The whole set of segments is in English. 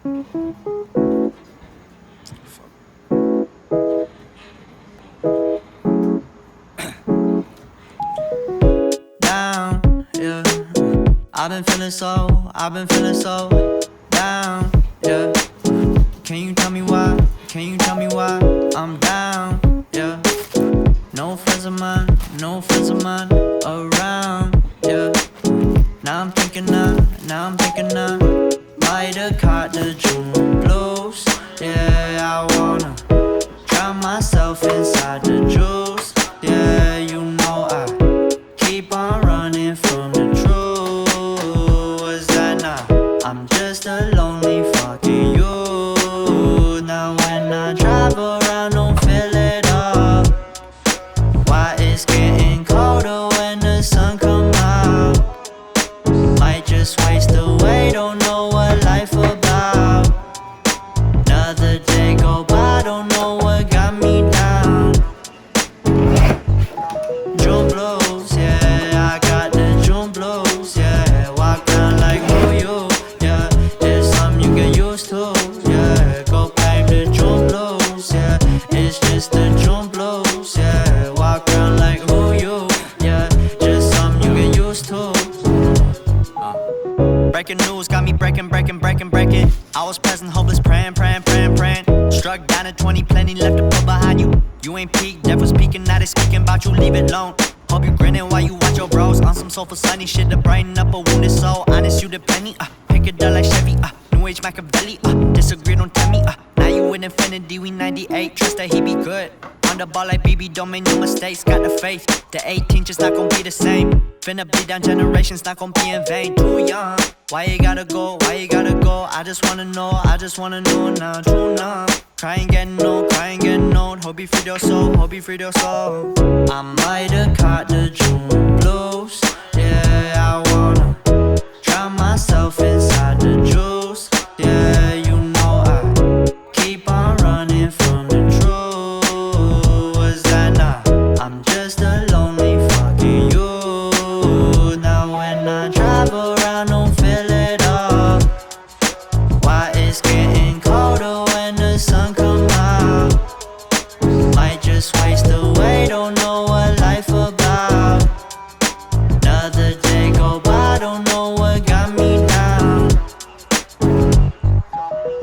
Down, yeah. I've been feeling so down, yeah. Can you tell me why? Can you tell me why I'm down, yeah. No friends of mine around, yeah. Now I'm thinking I might have caught the June blues. Yeah, I wanna drown myself inside the juice. Yeah, you know I keep on running from the truth. Was that not? I'm just a lonely fucking you. Now when I drive around, don't feel it all. Why it's getting colder when the sun come out? Might just waste away, don't know what life about. Another day go by, don't know what got me down. June blues, yeah, I got the June blues, yeah. Walk around like who you, yeah. It's something you get used to, yeah. Go blame the June blues, yeah. It's just the June blues, yeah. Walk around like who you, yeah. Just something you get used to. Breaking news got me breaking. I was present, hopeless, praying. Struck down at 20, plenty left to put behind you. You ain't peaked, devil's peeking, now they speaking about you, leave it alone. Hope you grinning while you watch your bros on some soulful sunny shit to brighten up a wounded soul. Honest, you the penny, pick it up like Chevy, New Age Machiavelli, disagree, don't tell me, now you in infinity, we 98, trust that he be good. On the ball like BB, don't make no mistakes, got the faith. The 18 just not gon' be the same. Finna bleed down generations, not gon' be in vain. Too young, why you gotta go, I just wanna know now, true now. Crying getting old, hope you freed your soul, I might have caught the June blues, yeah, I wanna drown myself inside the juice, yeah, you know I keep on running from the truth. Was that not? I'm just a lonely fucking you. Now when I drive around, don't feel it all. Why it's getting colder when the sun come out? Might just waste away, don't know what life about. Another day go by, don't know what got me down.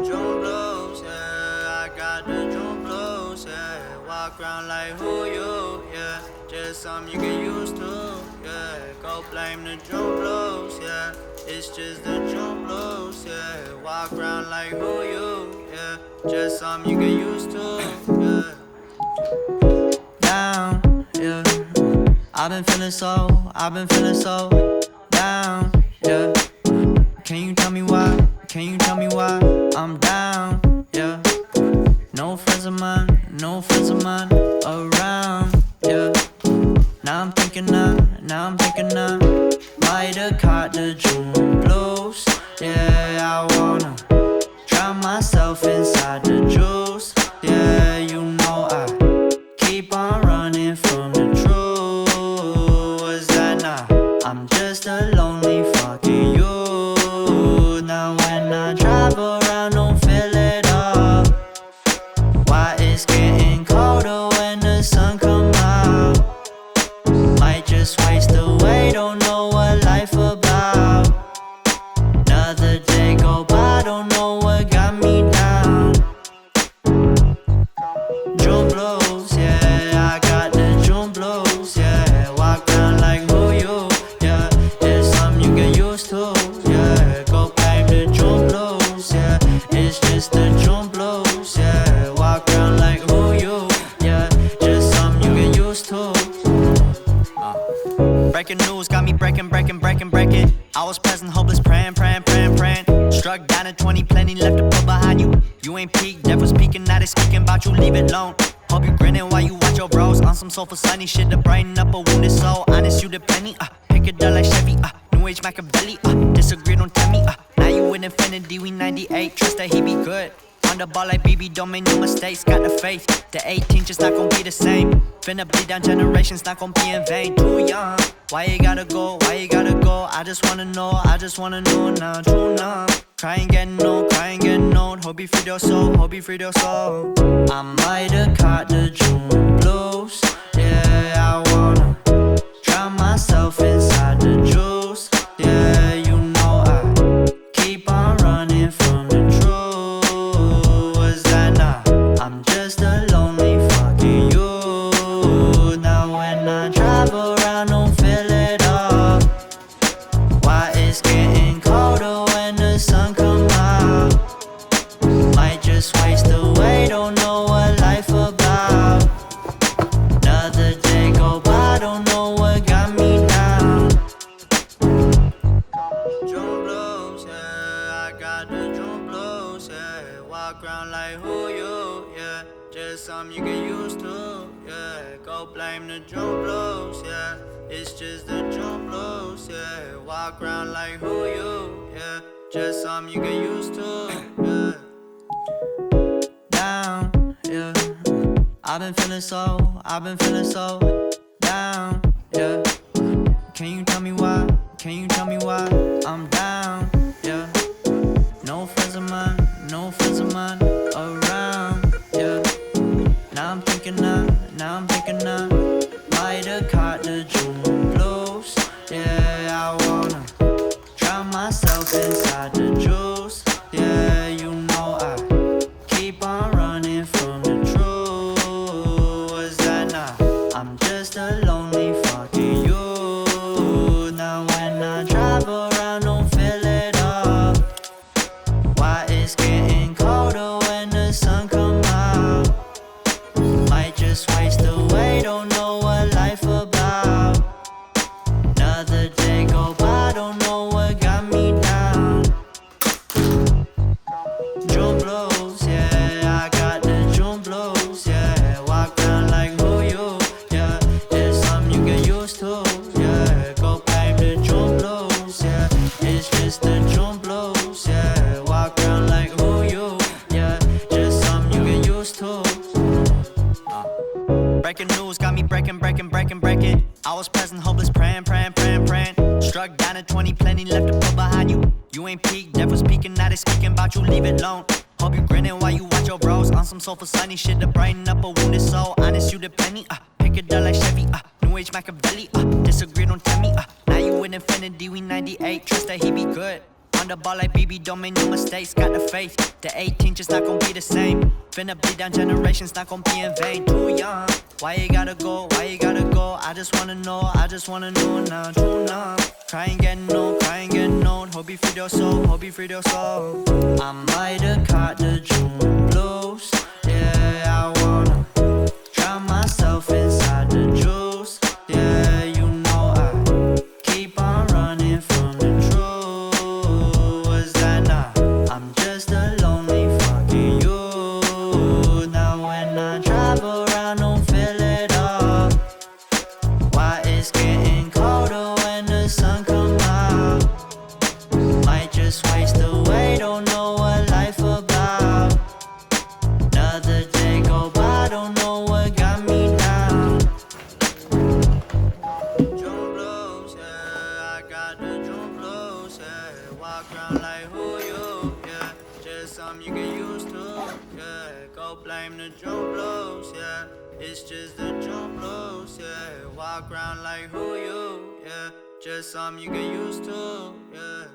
June blues, yeah, I got the June blues, yeah. Walk around like who you, yeah. Just something you get used to, yeah. Go blame the June blues, yeah. It's just the June blues, yeah. Walk around like who you, yeah. Just something you get used to, yeah. Down, yeah. I've been feeling so down, yeah. Can you tell me why? I'm down, yeah. No friends of mine around, yeah. Now I'm thinking I might have caught the June blues, yeah. I wanna drown myself inside the juice, yeah. You know I keep on running from the truth. Was that not? I'm just a lonely fucking you. Now when I drive around, don't feel it all. Why it's getting colder when the sun come out? Might just waste away, don't know what life about. Another day go by, don't know what got me down. June blues, yeah, I got the June blues, yeah. Walk around like who you, yeah. It's something you get used to, yeah. Go blame the June blues, yeah. It's just the June blues, yeah. Walk around like who you, yeah. Just something you get used to. Breaking news got me breaking. I was present, hopeless, praying. Struck down at 20, plenty left to put behind you. You ain't peaked, devil's peeking, now they speaking about you, leave it alone. Hope you grinning while you watch your bros on some soulful sunny shit to brighten up a wounded soul. Honest, you the penny, pick it up like Chevy, New Age Machiavelli, disagree, don't tell me, now you in infinity, we 98, trust that he be good. On the ball like BB, don't make no mistakes, got the faith. The 18 just not gon' be the same. Finna bleed down generations, not gon' be in vain. Too young, why you gotta go, I just wanna know now, true now. Crying getting old, hope you free your soul, hope you free your soul. I might have caught the June blues. Yeah, I wanna drown myself inside the juice. Yeah, you know I keep on running from the truth. Was that not? I'm just a lonely fucking you. Now when I drive around, don't feel it all. Why it's getting colder when the sun come out? Might just waste away, don't know what life about. Another day go by, don't know what got me down. June blues, yeah, I got the June blues, yeah. Walk around like who you, yeah. Just something you get used to, yeah. Go blame the June blues, yeah. It's just the June blues, yeah. Walk around like who you, yeah. Just something you get used to, yeah. Down, yeah. I've been feeling so down, yeah. Can you tell me why? Can you tell me why I'm down, yeah. No friends of mine around, yeah. Now I'm thinking I might have caught the June blues. Yeah, I wanna drown myself inside the juice. Yeah, you know I keep on running from the truth. Was that not? I'm just a lonely fucking you. Now when I drive around, don't feel it all. Why it's getting colder when the sun come out? Might just waste away, don't know what life about. Another day go by, don't know what got me down. June blues, yeah, I got the June blues, yeah. Walk around like who you, yeah. It's something you get used to, yeah. Go blame the June blues, yeah. It's just the June blues, yeah. Walk around like who you, yeah. Just something you get used to. Breaking news got me breaking. I was present, hopeless, praying. Struck down at 20, plenty left to put behind you. You ain't peaked, devil's peeking, now they speaking about you, leave it alone. Hope you grinning while you watch your bros on some soulful sunny shit to brighten up a wounded soul. Honest, you the penny, pick it up like Chevy, New Age Machiavelli, disagree, don't tell me, now you with infinity, we 98, trust that he be good. On the ball like BB, don't make no mistakes, got the faith. The 18 just not gon' be the same. Finna bleed down generations, not gon' be in vain. Too young, why you gotta go? I just wanna know now. Too numb, crying getting old. Hope you free your soul, I might have caught the June blues. Yeah, I wanna drown myself inside the juice. Yeah, you know I keep on running from the truth. Was that not? I'm just a lonely fucking you. Now when I drive around, don't feel it all. Why it's getting colder when the sun come out? Might just waste away, don't know what life about. Another day go by, don't know what got me down. June blues, yeah, I got the June blues, yeah. Walk around like who you, yeah. Just something you get used to, yeah. Go blame the June blues, yeah. It's just the June blues, yeah. Walk around like who you, yeah. Just something you get used to, yeah.